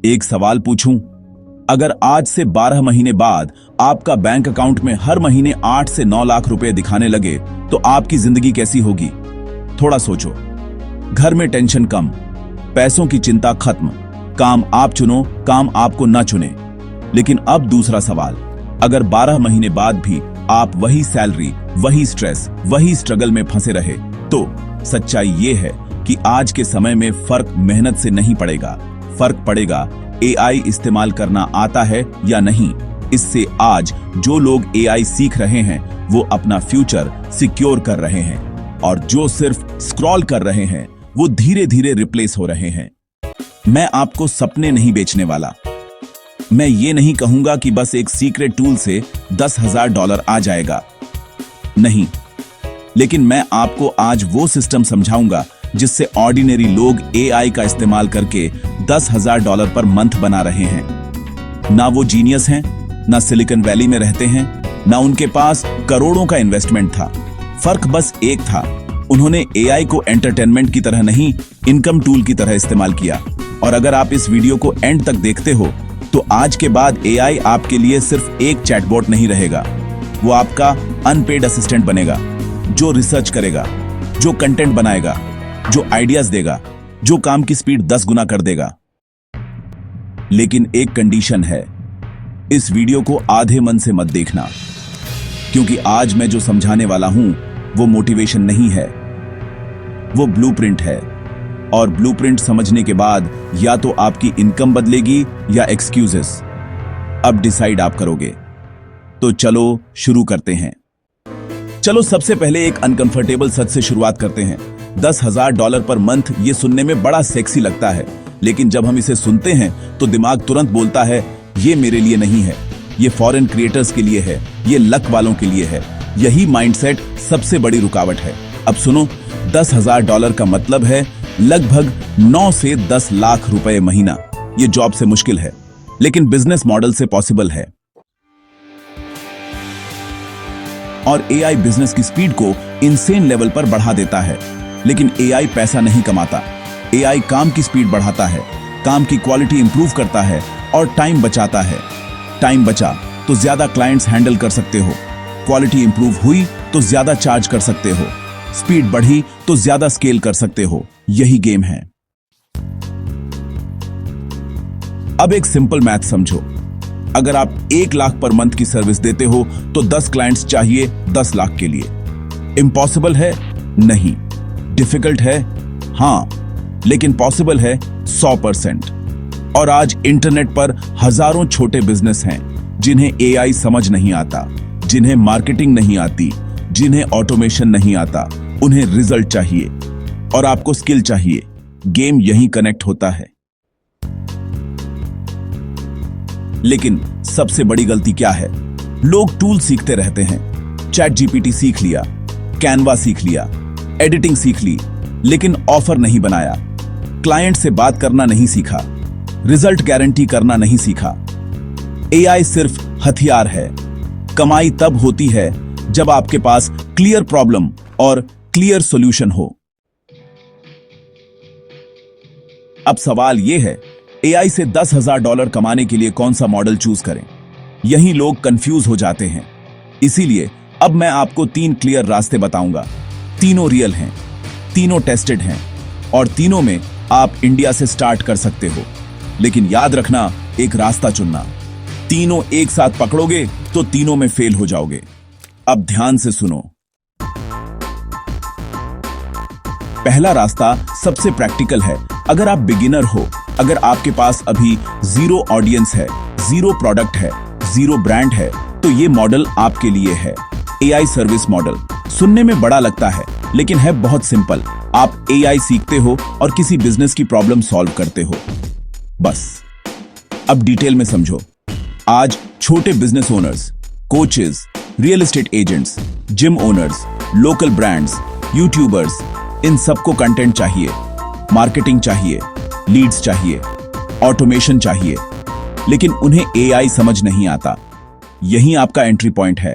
एक सवाल पूछूं? अगर आज से 12 महीने बाद आपका बैंक अकाउंट में हर महीने 8 से 9 लाख रुपए दिखाने लगे तो आपकी जिंदगी कैसी होगी? थोड़ा सोचो। घर में टेंशन कम, पैसों की चिंता खत्म, काम आप चुनो, काम आपको ना चुने। लेकिन अब दूसरा सवाल, अगर 12 महीने बाद भी आप वही सैलरी, वही स्ट्रेस, वही स्ट्रगल में फंसे रहे, तो सच्चाई ये है कि आज के समय में फर्क मेहनत से नहीं पड़ेगा, फर्क पड़ेगा एआई इस्तेमाल करना आता है या नहीं। इससे आज जो लोग एआई सीख रहे हैं वो अपना फ्यूचर सिक्योर कर रहे हैं, और जो सिर्फ स्क्रॉल कर रहे हैं वो धीरे धीरे रिप्लेस हो रहे हैं। मैं आपको सपने नहीं बेचने वाला। मैं ये नहीं कहूंगा कि बस एक सीक्रेट टूल से $10,000 आ जाएगा, नहीं। लेकिन मैं आपको आज वो सिस्टम समझाऊंगा जिससे ऑर्डिनरी लोग एआई का इस्तेमाल करके $10,000 पर मंथ बना रहे हैं। ना वो जीनियस हैं, ना सिलिकॉन वैली में रहते हैं, ना उनके पास करोड़ों का इन्वेस्टमेंट था। फर्क बस एक था, उन्होंने एआई को एंटरटेनमेंट की तरह नहीं, इनकम टूल की तरह इस्तेमाल किया। और अगर आप इस वीडियो को एंड तक देखते हो तो आज के बाद एआई आपके लिए सिर्फ एक चैटबॉट नहीं रहेगा, वो आपका अनपेड असिस्टेंट बनेगा, जो रिसर्च करेगा, जो कंटेंट बनाएगा, जो आइडियाज देगा, जो काम की स्पीड 10 गुना कर देगा। लेकिन एक कंडीशन है, इस वीडियो को आधे मन से मत देखना, क्योंकि आज मैं जो समझाने वाला हूं वो मोटिवेशन नहीं है, वो ब्लूप्रिंट है। और ब्लूप्रिंट समझने के बाद या तो आपकी इनकम बदलेगी या एक्सक्यूजेस। अब डिसाइड आप करोगे। तो चलो शुरू करते हैं। चलो सबसे पहले एक अनकंफर्टेबल सच से शुरुआत करते हैं। $10,000 पर मंथ, ये सुनने में बड़ा सेक्सी लगता है, लेकिन जब हम इसे सुनते हैं तो दिमाग तुरंत बोलता है ये मेरे लिए नहीं है, ये फॉरेन क्रिएटर्स के लिए है, ये लक वालों के लिए है। यही माइंडसेट सबसे बड़ी रुकावट है। अब सुनो, $10,000 का मतलब है लगभग 9 से 10 लाख रुपए महीना। ये जॉब से मुश्किल है, लेकिन बिजनेस मॉडल से पॉसिबल है। और एआई बिजनेस की स्पीड को इनसेन लेवल पर बढ़ा देता है। लेकिन एआई पैसा नहीं कमाता, एआई काम की स्पीड बढ़ाता है, काम की क्वालिटी इंप्रूव करता है और टाइम बचाता है। टाइम बचा तो ज्यादा क्लाइंट्स हैंडल कर सकते हो, क्वालिटी इंप्रूव हुई तो ज्यादा चार्ज कर सकते हो, स्पीड बढ़ी तो ज्यादा स्केल कर सकते हो। यही गेम है। अब एक सिंपल मैथ समझो, अगर आप 1 लाख पर मंथ की सर्विस देते हो तो 10 क्लाइंट्स चाहिए 10 लाख के लिए। इम्पॉसिबल है? नहीं। डिफिकल्ट है? हां, लेकिन पॉसिबल है 100%। और आज इंटरनेट पर हजारों छोटे बिजनेस हैं जिन्हें एआई समझ नहीं आता, जिन्हें मार्केटिंग नहीं आती, जिन्हें ऑटोमेशन नहीं आता। उन्हें रिजल्ट चाहिए और आपको स्किल चाहिए। गेम यहीं कनेक्ट होता है। लेकिन सबसे बड़ी गलती क्या है? लोग टूल सीखते रहते हैं। चैट जीपीटी सीख लिया, कैनवा सीख लिया, एडिटिंग सीख ली, लेकिन ऑफर नहीं बनाया, क्लाइंट से बात करना नहीं सीखा, रिजल्ट गारंटी करना नहीं सीखा। एआई सिर्फ हथियार है। कमाई तब होती है जब आपके पास क्लियर प्रॉब्लम और क्लियर सॉल्यूशन हो। अब सवाल यह है, एआई से $10,000 कमाने के लिए कौन सा मॉडल चूज करें? यही लोग कंफ्यूज हो जाते हैं। इसीलिए अब मैं आपको 3 क्लियर रास्ते बताऊंगा। तीनों रियल हैं, तीनों टेस्टेड हैं, और तीनों में आप इंडिया से स्टार्ट कर सकते हो। लेकिन याद रखना, एक रास्ता चुनना। तीनों एक साथ पकड़ोगे तो तीनों में फेल हो जाओगे। अब ध्यान से सुनो। पहला रास्ता सबसे प्रैक्टिकल है। अगर आप बिगिनर हो, अगर आपके पास अभी 0 ऑडियंस है, 0 प्रोडक्ट है, 0 ब्रांड है, तो ये मॉडल आपके लिए है। एआई सर्विस मॉडल सुनने में बड़ा लगता है, लेकिन है बहुत सिंपल। आप एआई सीखते हो और किसी बिजनेस की प्रॉब्लम सॉल्व करते हो, बस। अब डिटेल में समझो। आज छोटे business owners, coaches, real estate agents, gym owners, local brands, YouTubers, इन सबको कंटेंट चाहिए, मार्केटिंग चाहिए, लीड्स चाहिए, ऑटोमेशन चाहिए, लेकिन उन्हें एआई समझ नहीं आता। यही आपका एंट्री पॉइंट है।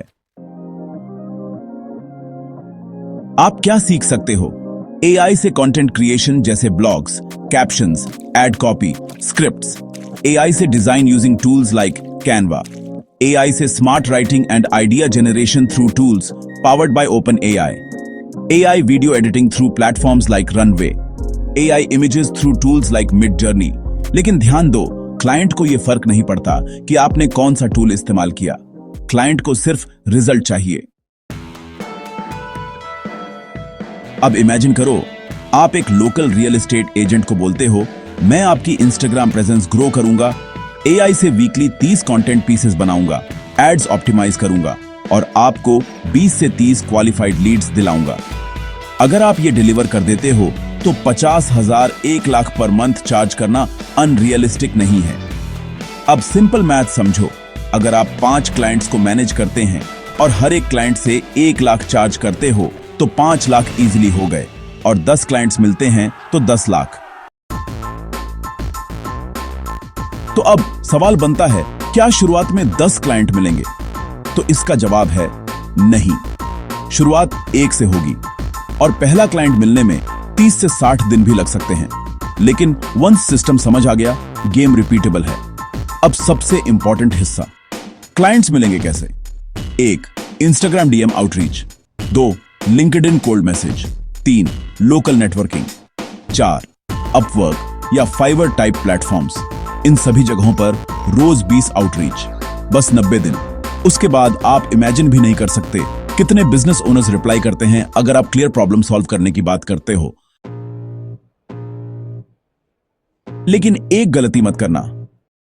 आप क्या सीख सकते हो? एआई से कंटेंट क्रिएशन जैसे blogs, captions, ad copy, scripts. AI से design using tools like Canva, AI से smart writing and idea generation through tools powered by open AI video editing through platforms like runway, AI images through tools like mid journey. लेकिन ध्यान दो, client को यह फर्क नहीं पड़ता कि आपने कौन सा टूल इस्तेमाल किया, क्लाइंट को सिर्फ रिजल्ट चाहिए। अब इमेजिन करो, आप एक लोकल रियल एस्टेट एजेंट को बोलते हो, मैं आपकी इंस्टाग्राम प्रेजेंस ग्रो करूंगा, AI से वीकली 30 कंटेंट पीसेस बनाऊंगा, एड्स ऑप्टिमाइज करूंगा और आपको 20 से 30 क्वालिफाइड लीड्स दिलाऊंगा। अगर आप ये डिलीवर कर देते हो तो 50,000 1 लाख पर मंथ चार्ज करना अनरियलिस्टिक नहीं है। अब सिंपल मैथ समझो, अगर आप 5 क्लाइंट्स को मैनेज करते हैं और हर एक क्लाइंट से 1 लाख चार्ज करते हो तो 5 लाख इजीली हो गए, और 10 क्लाइंट्स मिलते हैं तो 10 लाख। तो अब सवाल बनता है, क्या शुरुआत में 10 क्लाइंट मिलेंगे? तो इसका जवाब है नहीं। शुरुआत 1 से होगी और पहला क्लाइंट मिलने में 30 से 60 दिन भी लग सकते हैं। लेकिन वंस सिस्टम समझ आ गया, गेम रिपीटेबल है। अब सबसे इंपॉर्टेंट हिस्सा, क्लाइंट्स मिलेंगे कैसे? 1. Instagram DM outreach, 2. LinkedIn cold message, 3. Local networking, 4. Upwork या फाइवर टाइप प्लेटफॉर्म्स। इन सभी जगहों पर रोज 20 आउटरीच, बस 90 दिन। उसके बाद आप इमेजिन भी नहीं कर सकते कितने बिजनेस ओनर्स रिप्लाई करते हैं अगर आप क्लियर प्रॉब्लम सॉल्व करने की बात करते हो। लेकिन एक गलती मत करना,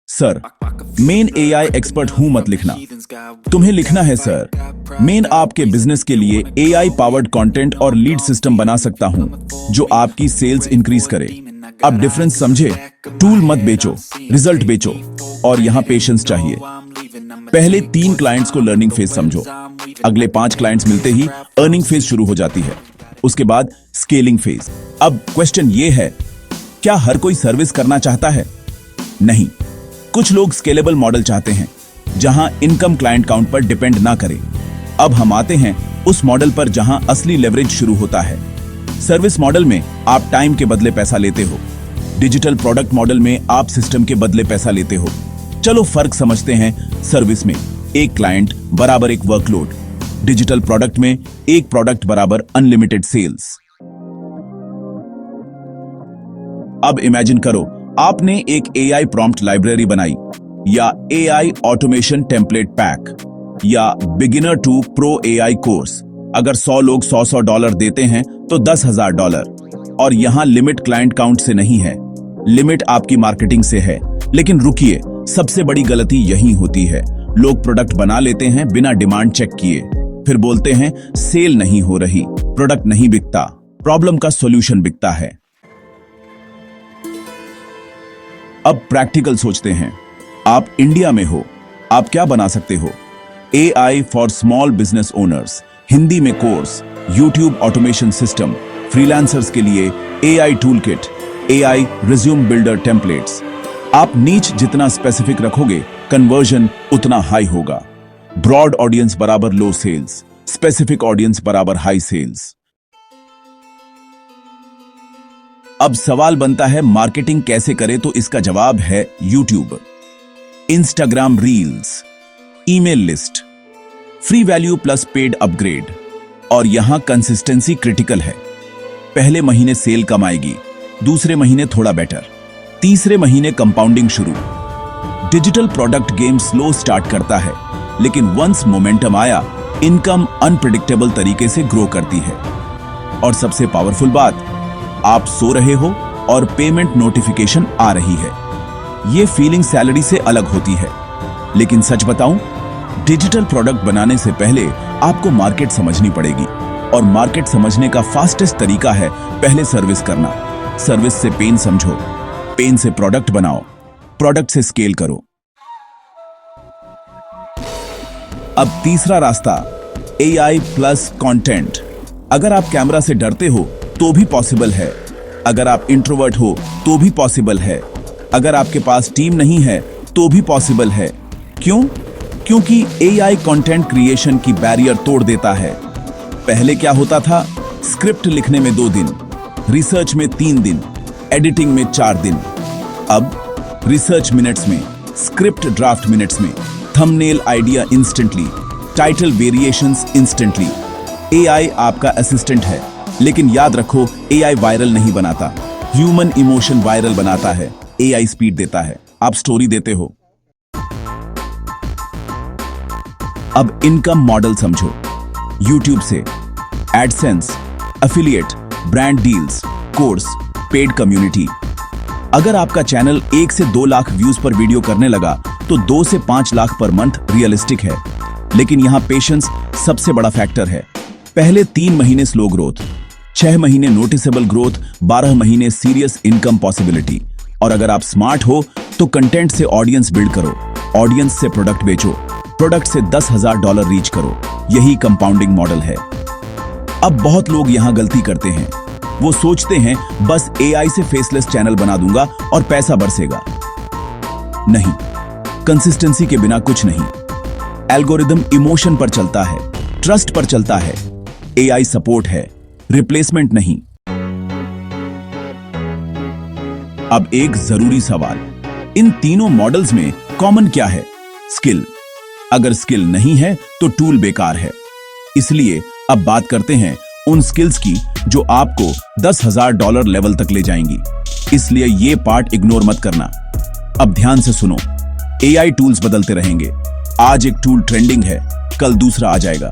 सर मेन AI एक्सपर्ट हूं मत लिखना। तुम्हें लिखना है, सर मेन आपके बिजनेस के लिए AI पावर्ड कंटेंट और लीड सिस्टम बना सकता हूं जो आपकी सेल्स इंक्रीज करे। अब डिफरेंस समझे, टूल मत बेचो, रिजल्ट बेचो, और यहां पेशेंस चाहिए। पहले 3 क्लाइंट्स को लर्निंग फेज समझो, अगले 5 क्लाइंट्स मिलते ही अर्निंग फेज शुरू हो जाती है, उसके बाद स्केलिंग फेज। अब क्वेश्चन ये है, क्या हर कोई सर्विस करना चाहता है? नहीं, कुछ लोग स्केलेबल मॉडल चाहते हैं जहां इनकम क्लाइंट काउंट पर डिपेंड ना करे। अब हम आते हैं उस मॉडल पर जहां असली लेवरेज शुरू होता है। सर्विस मॉडल में आप टाइम के बदले पैसा लेते हो, डिजिटल प्रोडक्ट मॉडल में आप सिस्टम के बदले पैसा लेते हो। चलो फर्क समझते हैं। सर्विस में एक क्लाइंट बराबर एक वर्कलोड, डिजिटल प्रोडक्ट में एक प्रोडक्ट बराबर अनलिमिटेड सेल्स। अब इमेजिन करो, आपने एक AI प्रॉम्प्ट लाइब्रेरी बनाई, या AI ऑटोमेशन टेम्पलेट पैक, या beginner to pro AI course. अगर 100 लोग $100 देते हैं तो $10,000। और यहां लिमिट क्लाइंट काउंट से नहीं है, लिमिट आपकी मार्केटिंग से है। लेकिन रुकिए, सबसे बड़ी गलती यही होती है, लोग प्रोडक्ट बना लेते हैं बिना डिमांड चेक किए, फिर बोलते हैं सेल नहीं हो रही, प्रोडक्ट नहीं बिकता, प्रॉब्लम का सॉल्यूशन बिकता है। अब प्रैक्टिकल सोचते हैं, आप इंडिया में हो, आप क्या बना सकते हो? AI for small business owners, Hindi में course, YouTube automation system, freelancers के लिए AI tool kit, AI resume builder templates. आप नीच जितना स्पेसिफिक रखोगे, कन्वर्जन उतना हाई होगा। ब्रॉड ऑडियंस बराबर लो सेल्स, स्पेसिफिक ऑडियंस बराबर हाई सेल्स। अब सवाल बनता है, मार्केटिंग कैसे करें? तो इसका जवाब है YouTube, Instagram reels, email list, free value plus paid upgrade. और यहां कंसिस्टेंसी क्रिटिकल है। पहले महीने सेल कम आएगी, दूसरे महीने थोड़ा बेटर, तीसरे महीने कंपाउंडिंग शुरू। Digital product game slow start करता है, लेकिन वंस मोमेंटम आया, इनकम अनप्रेडिक्टेबल तरीके से ग्रो करती है। और सबसे पावरफुल बात, आप सो रहे हो और पेमेंट नोटिफिकेशन आ रही है। यह फीलिंग सैलरी से अलग होती है। लेकिन सच बताऊं, डिजिटल प्रोडक्ट बनाने से पहले आपको मार्केट समझनी पड़ेगी, और मार्केट समझने का फास्टेस्ट तरीका है पहले सर्विस करना। सर्विस से पेन समझो, पेन से प्रोडक्ट बनाओ, प्रोडक्ट से स्केल करो। अब तीसरा रास्ता, AI प्लस कंटेंट। अगर आप कैमरा से डरते हो तो भी पॉसिबल है, अगर आप इंट्रोवर्ट हो तो भी पॉसिबल है, अगर आपके पास टीम नहीं है तो भी पॉसिबल है। क्यों? क्योंकि AI कंटेंट क्रिएशन की बैरियर तोड़ देता है। पहले क्या होता था? स्क्रिप्ट लिखने में 2 दिन, रिसर्च में 3 दिन, एडिटिंग में 4 दिन। अब रिसर्च मिनट्स में, स्क्रिप्ट ड्राफ्ट मिनट्स में, thumbnail idea instantly, title variations instantly. AI आपका असिस्टेंट है, लेकिन याद रखो एआई वायरल नहीं बनाता, ह्यूमन इमोशन वायरल बनाता है। एआई स्पीड देता है, आप स्टोरी देते हो। अब इनकम मॉडल समझो। यूट्यूब से AdSense, affiliate, brand deals, course, paid community. अगर आपका चैनल 1 से 2 लाख व्यूज पर वीडियो करने लगा तो 2 से 5 लाख पर मंथ रियलिस्टिक है। लेकिन यहां पेशेंस सबसे बड़ा फैक्टर है। पहले 3 महीने स्लो ग्रोथ, 6 महीने नोटिसेबल ग्रोथ, 12 महीने सीरियस इनकम पॉसिबिलिटी। और अगर आप स्मार्ट हो तो कंटेंट से ऑडियंस बिल्ड करो, ऑडियंस से प्रोडक्ट बेचो, प्रोडक्ट से $10,000 रीच करो। यही कंपाउंडिंग मॉडल है। अब बहुत लोग यहां गलती करते हैं। वो सोचते हैं बस एआई से फेसलेस चैनल बना दूंगा और पैसा बरसेगा। नहीं, कंसिस्टेंसी के बिना कुछ नहीं। एल्गोरिदम इमोशन पर चलता है, ट्रस्ट पर चलता है। एआई सपोर्ट है, रिप्लेसमेंट नहीं। अब एक जरूरी सवाल, इन तीनों मॉडल्स में कॉमन क्या है? स्किल। अगर स्किल नहीं है तो टूल बेकार है। इसलिए अब बात करते हैं उन स्किल्स की जो आपको $10,000 लेवल तक ले जाएंगी। इसलिए ये पार्ट इग्नोर मत करना। अब ध्यान से सुनो। एआई टूल्स बदलते रहेंगे। आज एक टूल ट्रेंडिंग है, कल दूसरा आ जाएगा।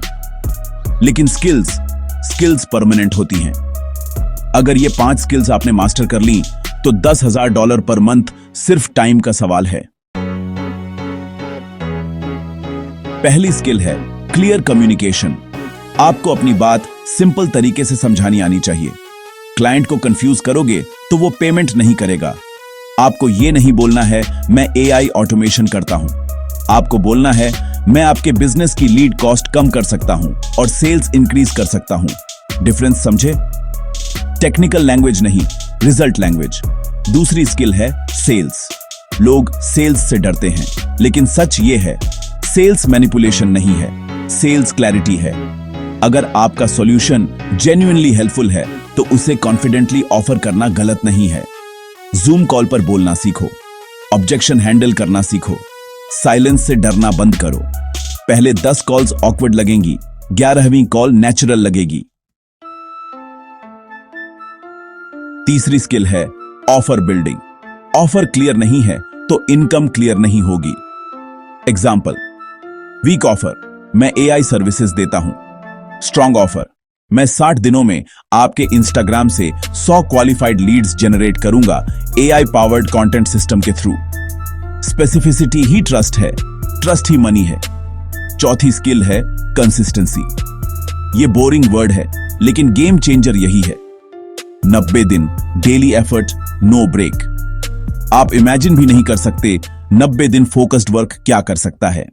लेकिन स्किल्स परमानेंट होती हैं। अगर ये 5 स्किल्स आपने मास्टर कर ली तो $10,000 पर मंथ सिर्फ टाइम का सवाल है। पहली स्किल है क्लियर कम्युनिकेशन। आपको अपनी बात सिंपल तरीके से समझानी आनी चाहिए। क्लाइंट को कंफ्यूज करोगे तो वो पेमेंट नहीं करेगा। आपको ये नहीं बोलना है मैं एआई ऑटोमेशन करता हूं। आपको बोलना है मैं आपके बिजनेस की लीड कॉस्ट कम कर सकता हूं और सेल्स इंक्रीज कर सकता हूं। डिफरेंस समझे? टेक्निकल लैंग्वेज नहीं, रिजल्ट लैंग्वेज। दूसरी स्किल है सेल्स। लोग सेल्स से डरते हैं, लेकिन सच ये है सेल्स मैनिपुलेशन नहीं है, सेल्स क्लैरिटी है। अगर आपका सॉल्यूशन जेन्युइनली हेल्पफुल है तो उसे कॉन्फिडेंटली ऑफर करना गलत नहीं है। जूम कॉल पर बोलना सीखो, ऑब्जेक्शन हैंडल करना सीखो, साइलेंस से डरना बंद करो। पहले 10 कॉल्स ऑकवर्ड लगेंगी, 11वीं कॉल नेचुरल लगेगी। तीसरी स्किल है ऑफर बिल्डिंग। ऑफर क्लियर नहीं है तो इनकम क्लियर नहीं होगी। एग्जाम्पल, वीक ऑफर, मैं एआई सर्विसेज देता हूं। स्ट्रॉन्ग ऑफर, मैं 60 दिनों में आपके इंस्टाग्राम से 100 क्वालिफाइड लीड्स जनरेट करूंगा एआई पावर्ड कंटेंट सिस्टम के थ्रू। स्पेसिफिसिटी ही ट्रस्ट है, ट्रस्ट ही मनी है। चौथी स्किल है कंसिस्टेंसी। ये बोरिंग वर्ड है, लेकिन गेम चेंजर यही है। 90 दिन डेली एफर्ट, नो ब्रेक। आप इमेजिन भी नहीं कर सकते 90 दिन फोकस्ड वर्क क्या कर सकता है।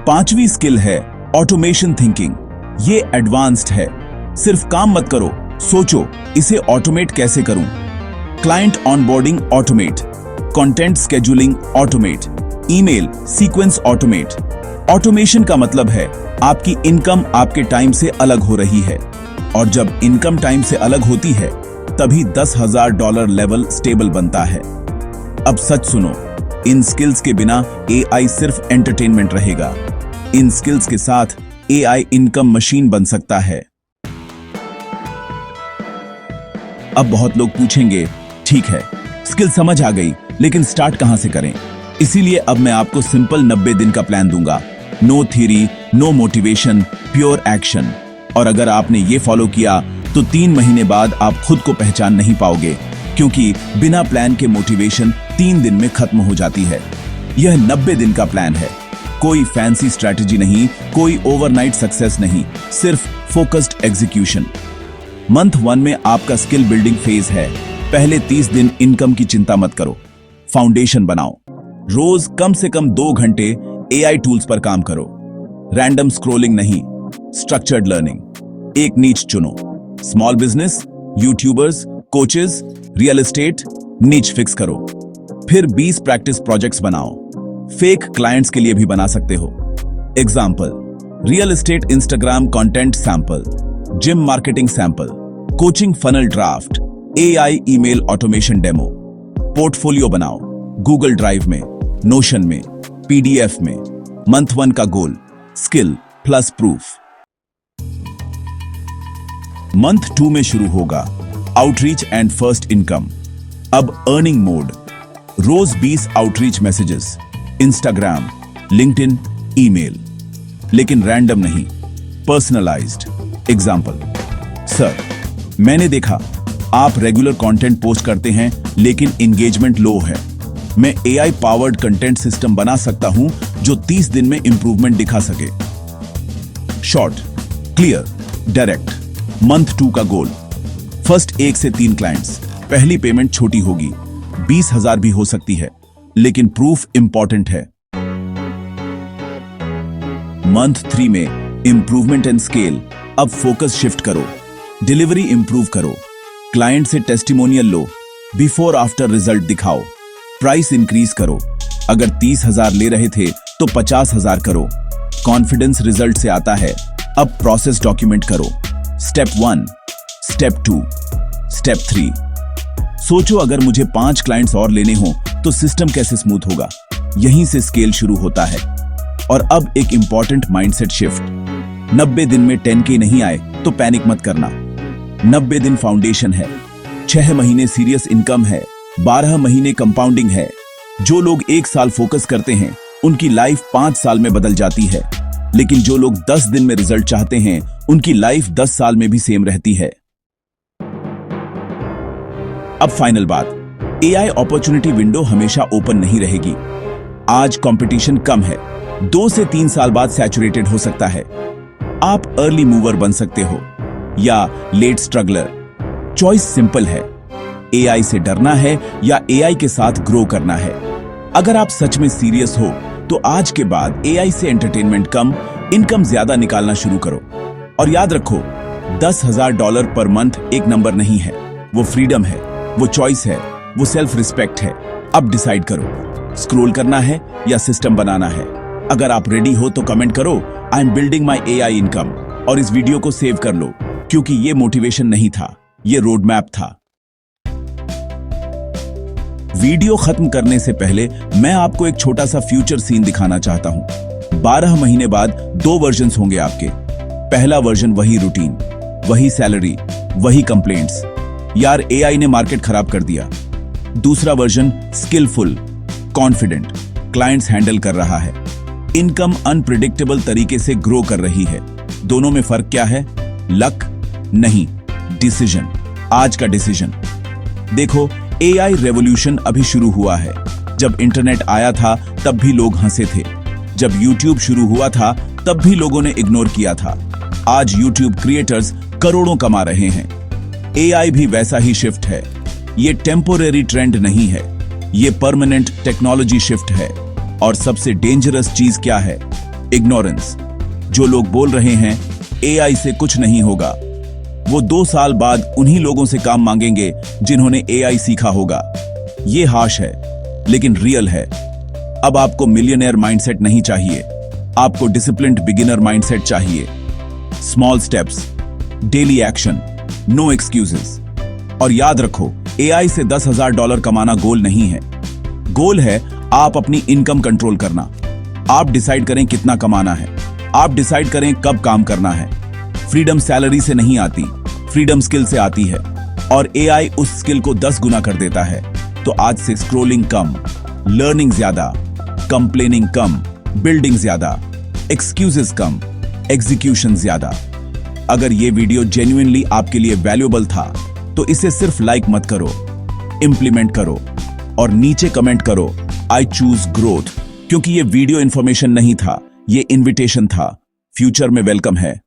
5वीं स्किल है ऑटोमेशन थिंकिंग। ये एडवांस्ड है। सिर्फ काम मत करो, सोचो इसे ऑटोमेट कैसे करूं। Client onboarding automate, content scheduling automate, email sequence automate. Automation का मतलब है आपकी इनकम आपके टाइम से अलग हो रही है, और जब इनकम टाइम से अलग होती है तभी $10,000 लेवल स्टेबल बनता है। अब सच सुनो, इन स्किल्स के बिना एआई सिर्फ एंटरटेनमेंट रहेगा। इन स्किल्स के साथ एआई इनकम मशीन बन सकता है। अब बहुत लोग पूछेंगे, ठीक है स्किल समझ आ गई, लेकिन स्टार्ट कहां से करें? इसीलिए अब मैं आपको सिंपल 90 दिन का प्लान दूंगा। No theory, no motivation, pure action. और अगर आपने ये फॉलो किया तो 3 महीने बाद आप खुद को पहचान नहीं पाओगे, क्योंकि बिना प्लान के मोटिवेशन 3 दिन में खत्म हो जाती है। यह 90 दिन का प्लान है। कोई फैंसी स्ट्रैटेजी नहीं, कोई ओवरनाइट सक्सेस नहीं, सिर्फ फोकस्ड एग्जीक्यूशन। मंथ 1 में आपका स्किल बिल्डिंग फेज है। पहले 30 दिन इनकम की चिंता मत करो, फाउंडेशन बनाओ। रोज कम से कम 2 घंटे एआई टूल्स पर काम करो। रैंडम स्क्रोलिंग नहीं, स्ट्रक्चर्ड लर्निंग। एक नीच चुनो, small business, YouTubers, coaches, real estate. नीच फिक्स करो। फिर 20 प्रैक्टिस प्रोजेक्ट्स बनाओ। फेक क्लाइंट्स के लिए भी बना सकते हो। Example, real estate Instagram content sample, gym marketing sample, coaching funnel draft, AI email automation demo, portfolio बनाओ गूगल ड्राइव में, नोशन में, PDF में, मंथ 1 का गोल, स्किल प्लस प्रूफ। मंथ 2 में शुरू होगा आउटरीच एंड फर्स्ट इनकम। अब अर्निंग मोड, रोज 20 outreach messages, Instagram, LinkedIn, email, लेकिन रैंडम नहीं, पर्सनलाइज्ड। एग्जाम्पल, सर मैंने देखा आप रेगुलर कंटेंट पोस्ट करते हैं लेकिन एंगेजमेंट लो है। मैं AI पावर्ड कंटेंट सिस्टम बना सकता हूं जो 30 दिन में इंप्रूवमेंट दिखा सके। Short, clear, direct. मंथ 2 का गोल, फर्स्ट 1 से 3 क्लाइंट्स, पहली पेमेंट छोटी होगी, 20,000 भी हो सकती है, लेकिन प्रूफ इंपॉर्टेंट है। मंथ 3 में इंप्रूवमेंट एंड स्केल। अब फोकस शिफ्ट करो, डिलीवरी इंप्रूव करो, क्लाइंट से टेस्टिमोनियल लो, बिफोर आफ्टर रिजल्ट दिखाओ, प्राइस इंक्रीज करो। अगर 30,000 ले रहे थे तो 50,000 करो। कॉन्फिडेंस रिजल्ट से आता है। अब प्रोसेस डॉक्यूमेंट करो, स्टेप 1, स्टेप 2, स्टेप 3। सोचो अगर मुझे 5 क्लाइंट्स और लेने हो तो सिस्टम कैसे स्मूथ होगा। यहीं से स्केल शुरू होता है। और अब एक इंपॉर्टेंट माइंडसेट शिफ्ट, 90 दिन में 10K नहीं आए तो पैनिक मत करना। 90 दिन फाउंडेशन है, 6 महीने सीरियस इनकम है, 12 महीने कंपाउंडिंग है। जो लोग 1 साल फोकस करते हैं उनकी लाइफ 5 साल में बदल जाती है, लेकिन जो लोग 10 दिन में रिजल्ट चाहते हैं उनकी लाइफ 10 साल में भी सेम रहती है। अब फाइनल बात, AI अपॉर्चुनिटी विंडो हमेशा ओपन नहीं रहेगी। आज कंपटीशन कम है, 2 से 3 साल बाद सैचुरेटेड हो सकता है। आप अर्ली मूवर बन सकते हो या लेट स्ट्रगलर। चॉइस सिंपल है, AI से डरना है या AI के साथ ग्रो करना है। अगर आप सच में सीरियस हो तो आज के बाद AI से एंटरटेनमेंट कम, इनकम ज्यादा निकालना शुरू करो। और याद रखो, $10,000 पर मंथ एक नंबर नहीं है, वो फ्रीडम है, वो चॉइस है, वो सेल्फ रिस्पेक्ट है। अब डिसाइड करो, स्क्रॉल करना है या सिस्टम बनाना है। अगर आप रेडी हो तो कमेंट करो, I am building my AI income, और इस वीडियो को सेव कर लो, क्योंकि ये मोटिवेशन नहीं था, ये रोड मैप था। वीडियो खत्म करने से पहले मैं आपको एक छोटा सा फ्यूचर सीन दिखाना चाहता हूं। 12 महीने बाद 2 वर्जन्स होंगे आपके। पहला वर्जन वही रूटीन, वही सैलरी, वही कंप्लेंट्स, यार AI ने मार्केट खराब कर दिया। दूसरा version skillful, confident, clients handle कर रहा है, इनकम अनप्रिडिक्टेबल तरीके से ग्रो कर रही है। दोनों में फर्क क्या है? लक नहीं, डिसीजन। आज का डिसीजन देखो, AI रेवोल्यूशन अभी शुरू हुआ है। जब इंटरनेट आया था तब भी लोग हंसे थे, जब YouTube शुरू हुआ था तब भी लोगों ने इग्नोर किया था। आज YouTube क्रिएटर्स करोड़ों कमा रहे हैं। AI भी वैसा ही शिफ्ट है। ये टेम्पोरेरी ट्रेंड नहीं है, ये परमानेंट टेक्नोलॉजी शिफ्ट है। और सबसे डेंजरस चीज क्या है? इग्नोरेंस। जो लोग बोल रहे हैं AI से कुछ नहीं होगा, वो 2 साल बाद उन्हीं लोगों से काम मांगेंगे जिन्होंने AI सीखा होगा। ये हाश है लेकिन रियल है। अब आपको मिलियनेयर माइंडसेट नहीं चाहिए, आपको डिसिप्लिन्ड बिगिनर माइंडसेट चाहिए। Small steps, daily action, no excuses. और याद रखो, AI से $10,000 कमाना गोल नहीं है। गोल है आप अपनी इनकम कंट्रोल करना। आप डिसाइड करें कितना कमाना है, आप डिसाइड करें कब काम करना है। फ्रीडम सैलरी से नहीं आती, फ्रीडम स्किल से आती है, और AI उस स्किल को 10 गुना कर देता है। तो आज से स्क्रोलिंग कम, लर्निंग ज्यादा, कंप्लेनिंग कम, बिल्डिंग ज्यादा, एक्सक्यूजेस कम, एग्जीक्यूशन ज्यादा। अगर ये वीडियो जेन्युइनली आपके लिए वैल्यूएबल था तो इसे सिर्फ लाइक मत करो, इंप्लीमेंट करो और नीचे कमेंट करो, आई चूज ग्रोथ। क्योंकि ये वीडियो इंफॉर्मेशन नहीं था, ये इन्विटेशन था। फ्यूचर में वेलकम है।